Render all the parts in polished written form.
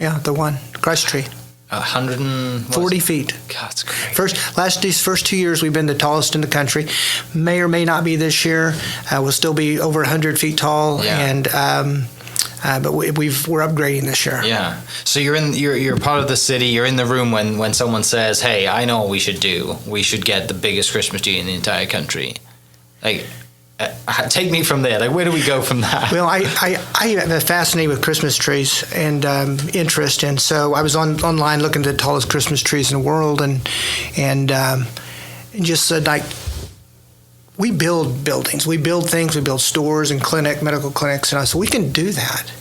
Yeah, the one. Christ tree. 140 feet. God, that's great. These first 2 years, we've been the tallest in the country. May or may not be this year. We'll still be over 100 feet tall, and but we're upgrading this year. Yeah. So you're part of the city. You're in the room when someone says, "Hey, I know what we should do. We should get the biggest Christmas tree in the entire country." Like, take me from there. Like, where do we go from that? Well, I am fascinated with Christmas trees and interest, and so I was online looking at the tallest Christmas trees in the world, and just like, we build buildings, we build things, we build stores and medical clinics, and I said we can do that.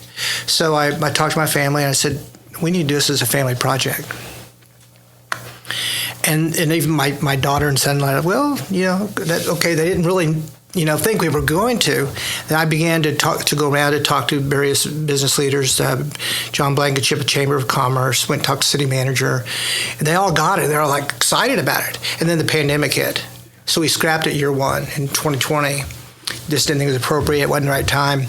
So I talked to my family and I said we need to do this as a family project. And even my daughter and son-in-law, well, they didn't really think we were going to. Then I began to go around and talk to various business leaders, John Blankenship at Chamber of Commerce, went and talked to city manager, and they all got it. They were like excited about it. And then the pandemic hit. So we scrapped it year one in 2020. Just didn't think it was appropriate. It wasn't the right time.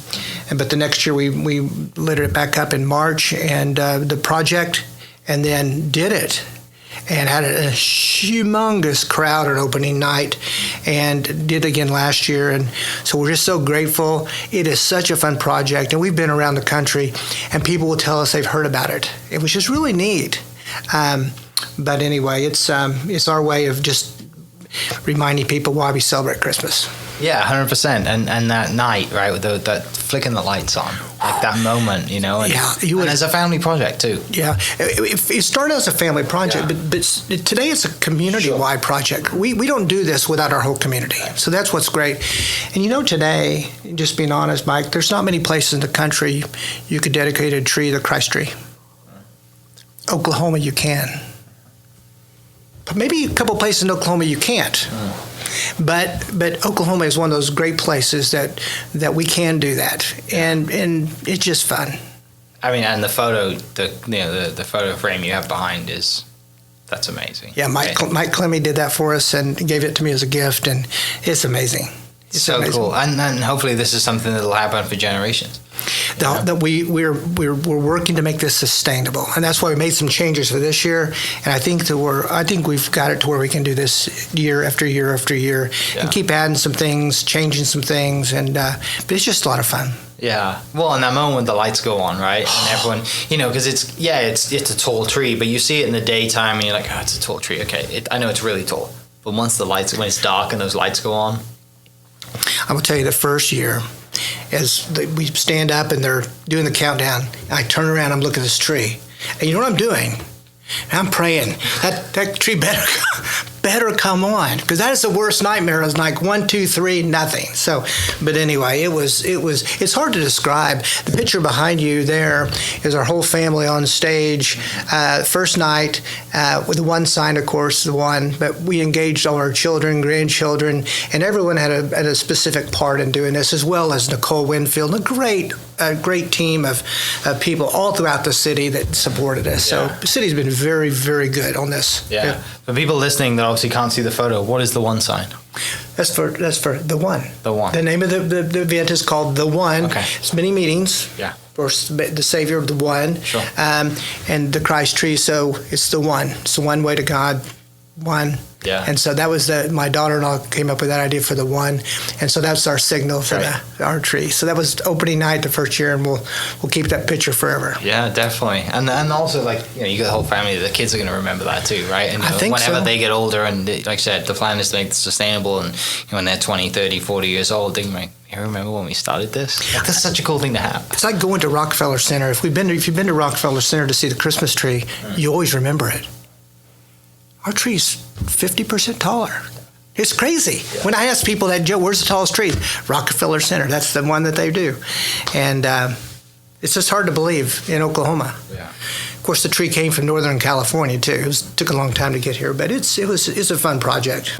But the next year we lit it back up in March, and the project, and then did it. And had a humongous crowd at opening night, and did again last year. And so we're just so grateful. It is such a fun project, and we've been around the country, and people will tell us they've heard about it. It was just really neat. But anyway, it's our way of just reminding people why we celebrate Christmas. Yeah, 100%. And that night, right, with that flicking the lights on, like that moment, and, and as a family project too. Yeah, it started as a family project, but today it's a community-wide project. We don't do this without our whole community, so that's what's great. And today, just being honest, Mike, there's not many places in the country you could dedicate a tree, the Christ tree. Oklahoma, you can. But maybe a couple places in Oklahoma you can't. But Oklahoma is one of those great places that we can do that, and it's just fun. I mean, and the photo, the photo frame you have behind that's amazing. Yeah, Mike Clemmy did that for us and gave it to me as a gift, and it's amazing. It's so amazing. Cool, and hopefully this is something that'll happen for generations. That we're working to make this sustainable, and that's why we made some changes for this year. And I think we've got it to where we can do this year after year after year, and keep adding some things, changing some things, and but it's just a lot of fun. Yeah, well, in that moment when the lights go on, right, and everyone, because it's a tall tree, but you see it in the daytime, and you're like, oh, it's a tall tree. Okay, I know it's really tall, but when it's dark and those lights go on. I will tell you, the first year, as we stand up and they're doing the countdown, I turn around, I'm looking at this tree, and you know what I'm doing? I'm praying that tree better come on, because that is the worst nightmare. It was like 1, 2, 3, nothing. So, but anyway, it's hard to describe. The picture behind you there is our whole family on stage. First night with the one sign, of course, but we engaged all our children, grandchildren, and everyone had a specific part in doing this, as well as Nicole Winfield, and a great team of people all throughout the city that supported us. So the city's been very, very good on this. Yeah. For people listening that obviously can't see the photo, what is the one sign? That's for the one. The one. The name of the event is called The One. Okay. It's many meetings. Yeah. For the Savior of the One. Sure. And the Christ tree. So it's the one. It's the one way to God. One. Yeah. And so that was my daughter-in-law came up with that idea for the one, and so that's our signal for our tree. So that was opening night the first year, and we'll keep that picture forever. Yeah, definitely. And also, you got the whole family. The kids are going to remember that too, right? And I think whenever they get older, and like I said, the plan is to make it sustainable. And when they're 20, 30, 40 years old, they can make. You remember when we started this? That's such a cool thing to have. It's like going to Rockefeller Center. If you've been to Rockefeller Center to see the Christmas tree, you always remember it. Our tree's 50% taller. It's crazy. Yeah. When I ask people that, Joe, where's the tallest tree? Rockefeller Center. That's the one that they do. And it's just hard to believe in Oklahoma. Yeah. Of course, the tree came from Northern California, too. It took a long time to get here, but it's a fun project.